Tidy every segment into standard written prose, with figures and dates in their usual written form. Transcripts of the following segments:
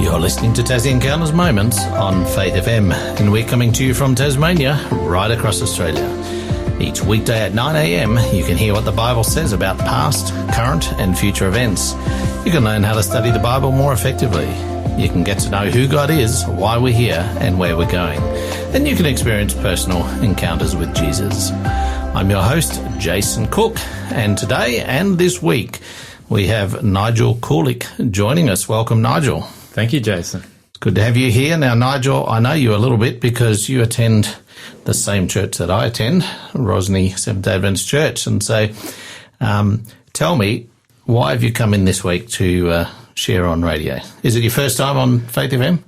You're listening to Tassie Encounters Moments on Faith FM, and we're coming to you from Tasmania, right across Australia. Each weekday at 9 a.m, you can hear what the Bible says about past, current and future events. You can learn how to study the Bible more effectively. You can get to know who God is, why we're here and where we're going. Then you can experience personal encounters with Jesus. I'm your host, Jason Cook, and today and this week we have Nigel Koolik joining us. Welcome, Nigel. Thank you, Jason. It's good to have you here. Now, Nigel, I know you a little bit because you attend the same church that I attend, Rosny Seventh-day Adventist Church. And so tell me, why have you come in this week to share on radio? Is it your first time on Faith FM?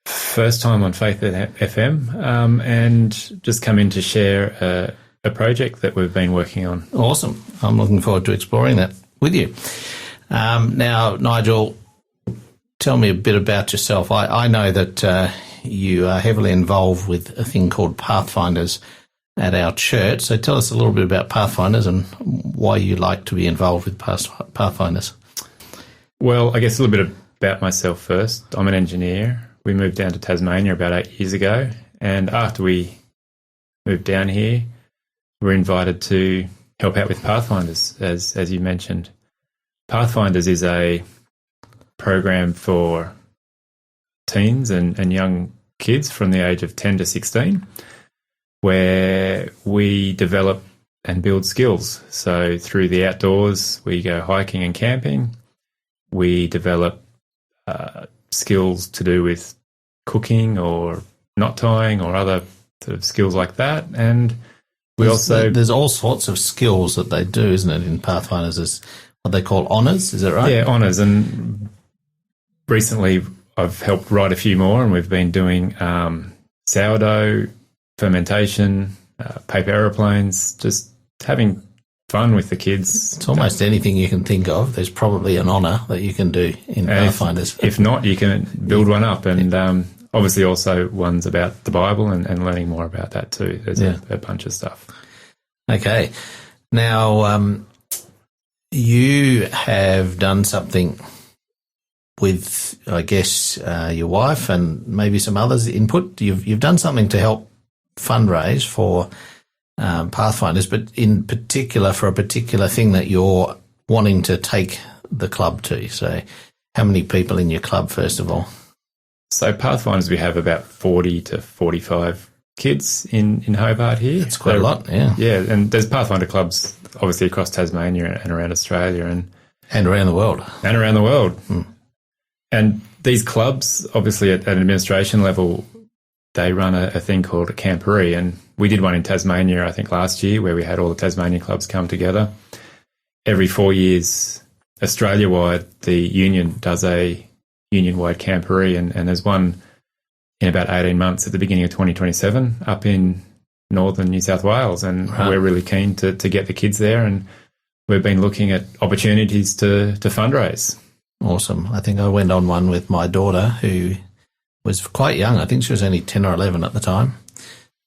First time on Faith FM, and just come in to share a project that we've been working on. Awesome. I'm looking forward to exploring that with you. Now, Nigel, tell me a bit about yourself. I know that you are heavily involved with a thing called Pathfinders at our church. So tell us a little bit about Pathfinders and why you like to be involved with Pathfinders. Well, I guess a little bit about myself first. I'm an engineer. We moved down to Tasmania about 8 years ago. And after we moved down here, we were invited to help out with Pathfinders, as you mentioned. Pathfinders is a program for teens and young kids from the age of 10 to 16, where we develop and build skills. So through the outdoors, we go hiking and camping. We develop skills to do with cooking or knot tying or other sort of skills like that. And there's all sorts of skills that they do, isn't it, in Pathfinders? Is what they call honours, is that right? Yeah, honours. And recently I've helped write a few more, and we've been doing sourdough, fermentation, paper aeroplanes, just having fun with the kids. It's almost anything you can think of. There's probably an honour that you can do in Pathfinders. If not, you can build one up. And obviously also ones about the Bible and learning more about that too. There's a bunch of stuff. Okay. Now, you have done something with, I guess, your wife and maybe some others' input. You've done something to help fundraise for Pathfinders, but in particular for a particular thing that you're wanting to take the club to. So how many people in your club, first of all? So Pathfinders, we have about 40 to 45 kids in Hobart here. That's quite a lot, yeah. Yeah, and there's Pathfinder clubs obviously across Tasmania and around Australia. And around the world. And around the world. Mm. And these clubs, obviously at an administration level, they run a thing called a Camporee, and we did one in Tasmania, I think, last year, where we had all the Tasmanian clubs come together. Every 4 years, Australia-wide, the union does a union-wide Camporee, and there's one in about 18 months at the beginning of 2027 up in northern New South Wales, and we're really keen to get the kids there, and we've been looking at opportunities to fundraise. Awesome. I think I went on one with my daughter, who was quite young. I think she was only 10 or 11 at the time.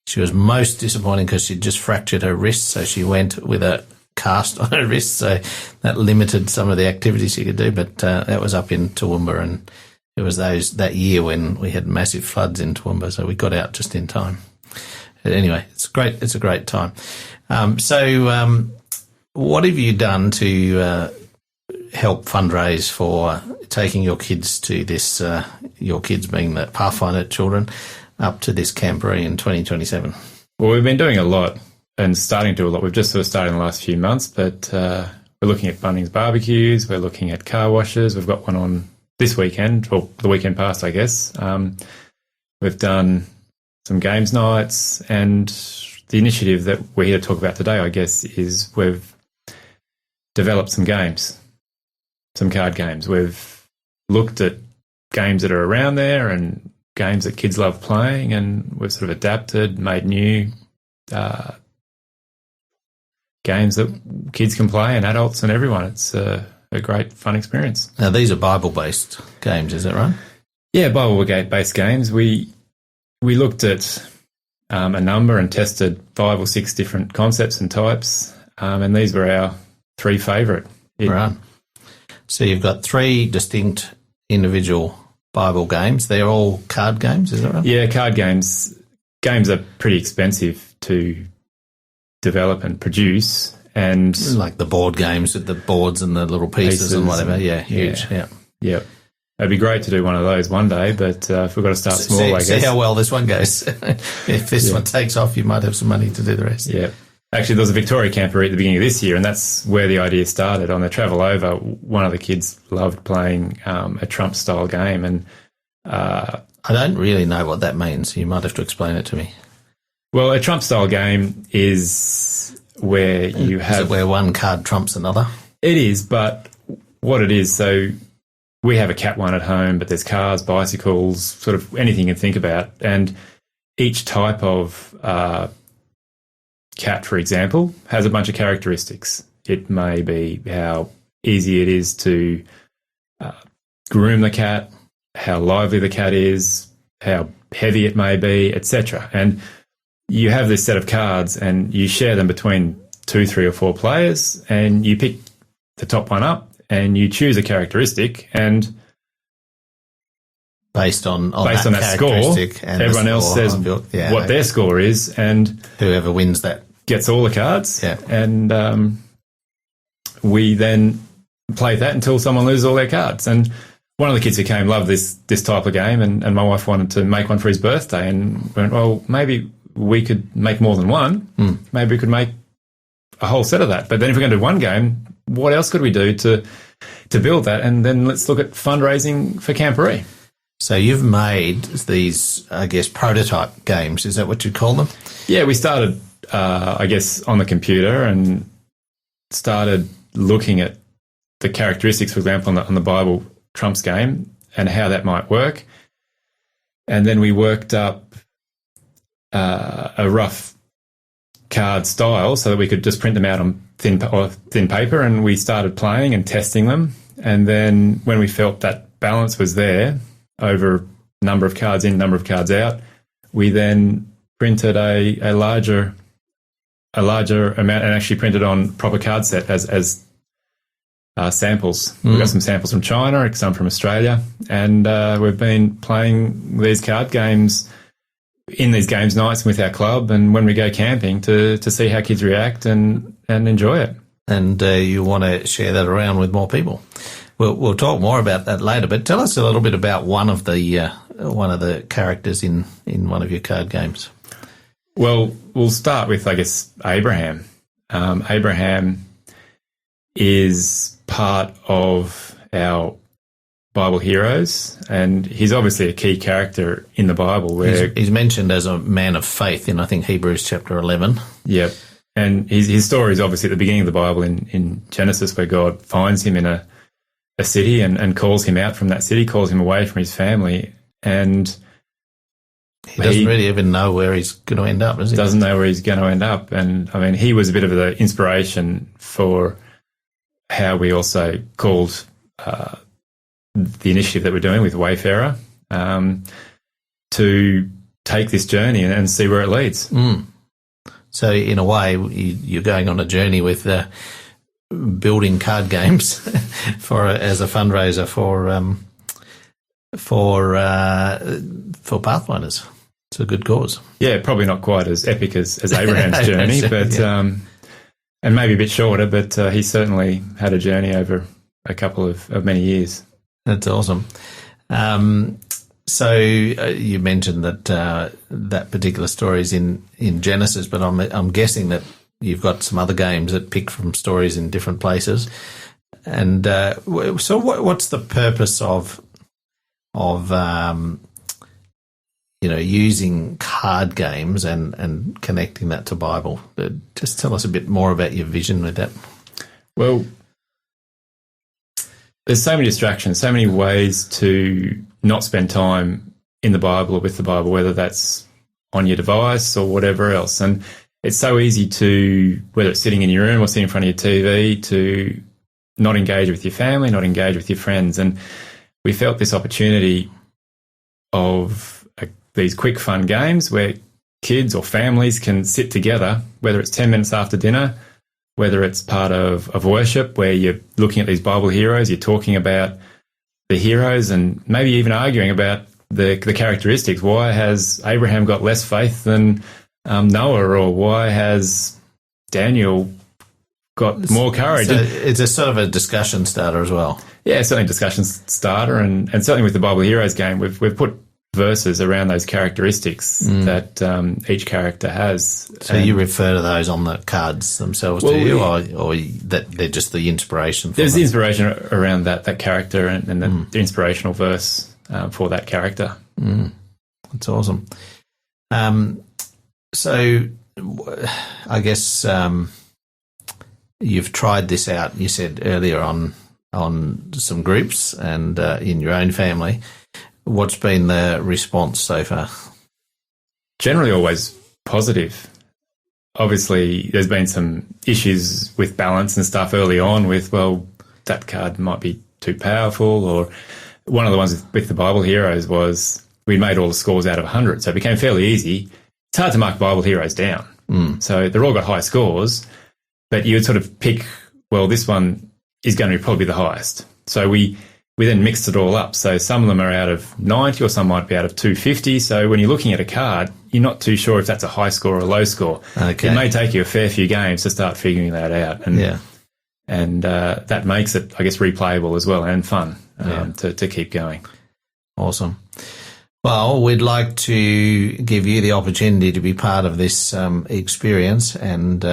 She was most disappointing because she'd just fractured her wrist, so she went with a cast on her wrist, so that limited some of the activities she could do. But that was up in Toowoomba, and it was that year when we had massive floods in Toowoomba, so we got out just in time. But anyway, it's great. It's a great time. So what have you done to help fundraise for taking your kids to this, your kids being the Pathfinder children, up to this Camporee in 2027? Well, we've been doing a lot and starting to do a lot. We've just sort of started in the last few months, but we're looking at Bunnings barbecues, we're looking at car washes. We've got one on this weekend, or the weekend past, I guess. We've done some games nights, and the initiative that we're here to talk about today, I guess, is we've developed some games. Some card games. We've looked at games that are around there and games that kids love playing, and we've sort of adapted, made new games that kids can play, and adults and everyone. It's a great, fun experience. Now, these are Bible-based games, is that right? Yeah, Bible-based games. We looked at a number and tested 5 or 6 different concepts and types, and these were our 3 favourite. Right. So you've got 3 distinct individual Bible games. They're all card games, is that right? Yeah, card games. Games are pretty expensive to develop and produce. And like the board games with the boards and the little pieces and whatever. Yeah, huge. Yeah. It'd be great to do one of those one day, but if we've got to start small, I guess. See how well this one goes. If this one takes off, you might have some money to do the rest. Yeah. Actually, there was a Victoria Camporee at the beginning of this year, and that's where the idea started. On the travel over, one of the kids loved playing a Trump-style game. And I don't really know what that means. You might have to explain it to me. Well, a Trump-style game is where you have... Is it where one card trumps another? It is, but what it is, so we have a cat one at home, but there's cars, bicycles, sort of anything you can think about. And each type of cat, for example, has a bunch of characteristics. It may be how easy it is to groom the cat, how lively the cat is, how heavy it may be, etc. And you have this set of cards and you share them between 2, 3 or 4 players, and you pick the top one up and you choose a characteristic, and based on that score, and everyone else says what their score is, and whoever wins that gets all the cards. Yeah. And we then play that until someone loses all their cards. And one of the kids who came loved this type of game, and my wife wanted to make one for his birthday, and went, well, maybe we could make more than one. Maybe we could make a whole set of that. But then if we're going to do one game, what else could we do to build that? And then let's look at fundraising for Camporee. So you've made these, I guess, prototype games. Is that what you call them? Yeah, we started, I guess, on the computer and started looking at the characteristics, for example, on the Bible Trumps game and how that might work. And then we worked up a rough card style so that we could just print them out on thin paper, and we started playing and testing them. And then when we felt that balance was there over number of cards in, number of cards out, we then printed a larger amount and actually printed on proper card set as samples. We've got some samples from China, some from Australia, and we've been playing these card games in these games nights with our club, and when we go camping to see how kids react and enjoy it. And you want to share that around with more people. We'll talk more about that later, but tell us a little bit about one of the characters in one of your card games. Well, we'll start with, I guess, Abraham. Abraham is part of our Bible heroes, and he's obviously a key character in the Bible. Where he's mentioned as a man of faith in, I think, Hebrews chapter 11. Yep. And his story is obviously at the beginning of the Bible in Genesis, where God finds him in a city and calls him out from that city, calls him away from his family, and he doesn't really even know where he's going to end up, does he? Doesn't know where he's going to end up. And, I mean, he was a bit of the inspiration for how we also called the initiative that we're doing with Wayfarer to take this journey and see where it leads. So, in a way, you're going on a journey with building card games as a fundraiser for Pathfinders. It's a good cause. Yeah, probably not quite as epic as Abraham's journey, but and maybe a bit shorter. But he certainly had a journey over a couple of many years. That's awesome. So you mentioned that that particular story is in Genesis, but I'm guessing that you've got some other games that pick from stories in different places. And so what's the purpose of using card games and connecting that to Bible? Just tell us a bit more about your vision with that. Well, there's so many distractions, so many ways to not spend time in the Bible or with the Bible, whether that's on your device or whatever else. And it's so easy to, whether it's sitting in your room or sitting in front of your TV, to not engage with your family, not engage with your friends. And we felt this opportunity of these quick, fun games where kids or families can sit together, whether it's 10 minutes after dinner, whether it's part of worship where you're looking at these Bible heroes, you're talking about the heroes and maybe even arguing about the characteristics. Why has Abraham got less faith than Noah, or why has Daniel got more courage? So it's a sort of a discussion starter as well. Yeah, certainly a discussion starter, and certainly with the Bible Heroes game, we've put verses around those characteristics that each character has. So you refer to those on the cards themselves, do you, or that they're just the inspiration? There's the inspiration around that character and the inspirational verse for that character. That's awesome. So I guess you've tried this out, you said earlier, on some groups and in your own family. What's been the response so far? Generally always positive. Obviously, there's been some issues with balance and stuff early on with, well, that card might be too powerful, or one of the ones with the Bible Heroes was we made all the scores out of 100, so it became fairly easy. It's hard to mark Bible Heroes down. So they're all got high scores, but you would sort of pick, well, this one is going to probably be the highest. So we then mixed it all up. So some of them are out of 90 or some might be out of 250. So when you're looking at a card, you're not too sure if that's a high score or a low score. Okay. It may take you a fair few games to start figuring that out. And that makes it, I guess, replayable as well and fun to keep going. Awesome. Well, we'd like to give you the opportunity to be part of this experience, and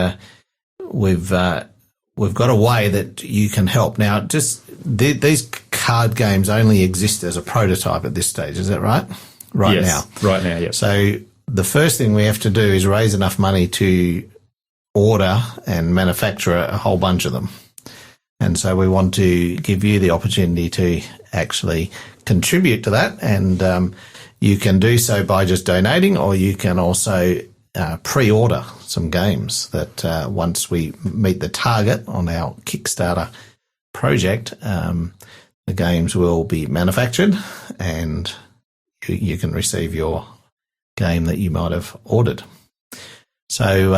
we've got a way that you can help. Now, just these card games only exist as a prototype at this stage, is that right? Right now, yeah. So the first thing we have to do is raise enough money to order and manufacture a whole bunch of them. And so we want to give you the opportunity to actually contribute to that, and you can do so by just donating, or you can also pre-order some games that once we meet the target on our Kickstarter project, the games will be manufactured and you can receive your game that you might have ordered. So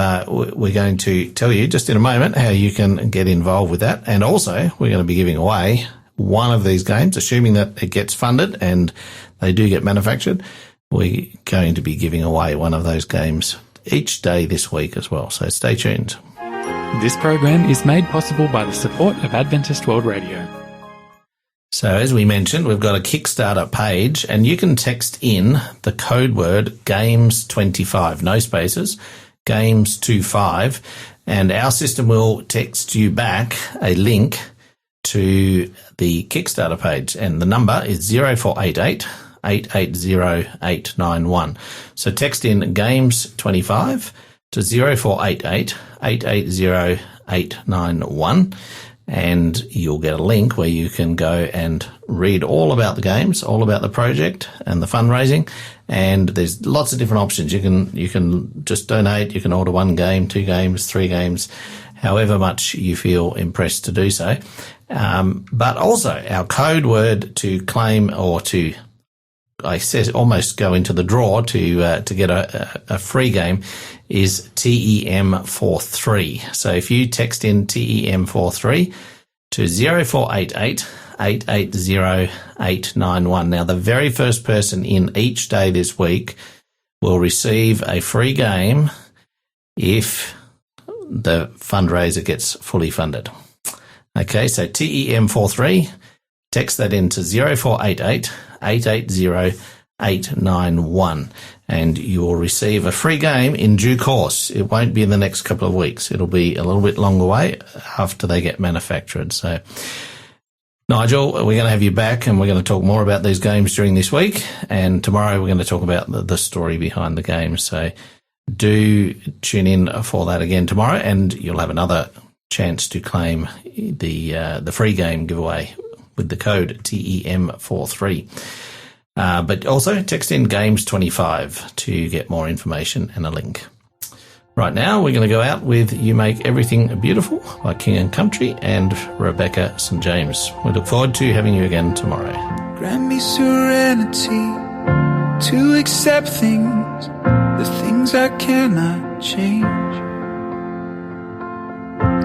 we're going to tell you just in a moment how you can get involved with that. And also we're going to be giving away one of these games, assuming that it gets funded and they do get manufactured. We're going to be giving away one of those games each day this week as well. So stay tuned. This program is made possible by the support of Adventist World Radio. So as we mentioned, we've got a Kickstarter page, and you can text in the code word GAMES25, no spaces, GAMES25, and our system will text you back a link to the Kickstarter page, and the number is 0488 880 891. So text in GAMES25 to 0488 880 891, and you'll get a link where you can go and read all about the games, all about the project and the fundraising. And there's lots of different options. You can just donate. You can order 1 game, 2 games, 3 games, however much you feel impressed to do so. But also our code word to claim, or to, I said, almost go into the draw to get a free game, is TEM43. So if you text in TEM43 to 0488 880 891. Now, the very first person in each day this week will receive a free game if the fundraiser gets fully funded. Okay, so TEM43, text that into 0488 880 891, and you will receive a free game in due course. It won't be in the next couple of weeks. It'll be a little bit longer way after they get manufactured. So, Nigel, we're going to have you back, and we're going to talk more about these games during this week. And tomorrow we're going to talk about the story behind the game. So do tune in for that again tomorrow, and you'll have another chance to claim the free game giveaway with the code TEM43. But also text in GAMES25 to get more information and a link. Right now, we're going to go out with You Make Everything Beautiful by King and Country and Rebecca St. James. We look forward to having you again tomorrow. Grant me serenity to accept things, the things I cannot change.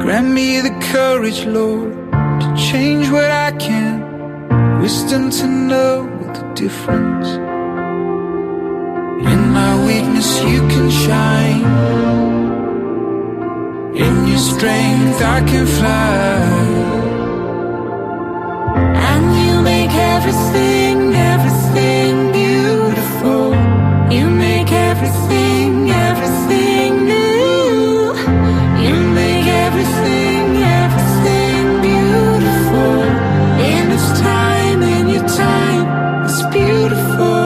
Grant me the courage, Lord, to change what I can wisdom to know the difference. In my weakness you can shine. In your strength I can fly. And you make everything, everything beautiful. You make everything, everything new. You make everything, everything beautiful. In its time, in your time, it's beautiful.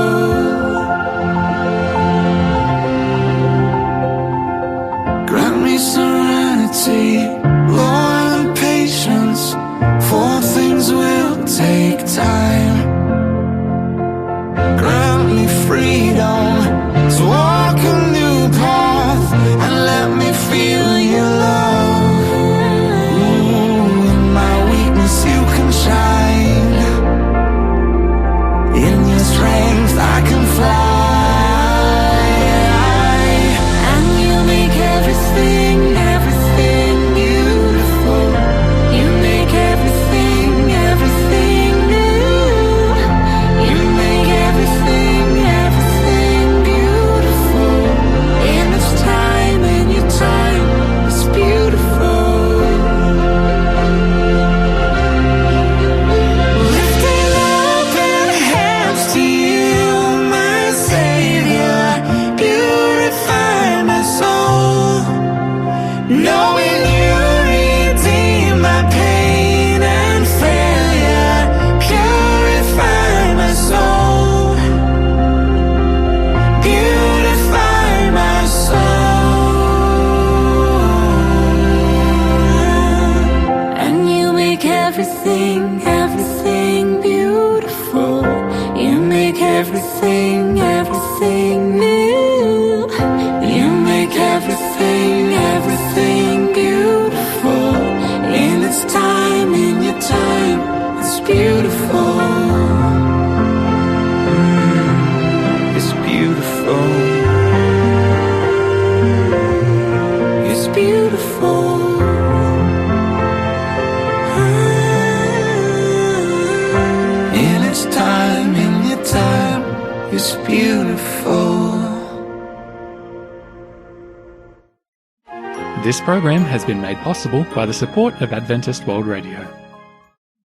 Grant me serenity, Lord, and patience, for things will take time. Grant me freedom to walk a new path, and let me feel your love. Ooh, in my weakness you can shine. In your strength I can fly. And you make everything, everything beautiful. You make everything, everything new. You make everything, everything beautiful. In its time, in your time, it's beautiful. Lifting open hands to you, my Savior, purify my soul. Knowing you redeem my pain and failure, purify my soul. Beautify my soul. And you make everything, everything beautiful. You make everything, everything new. You make everything, everything beautiful. In its time, in your time, it's beautiful. It's beautiful. It's beautiful. In its time, in your time, it's beautiful. This program has been made possible by the support of Adventist World Radio.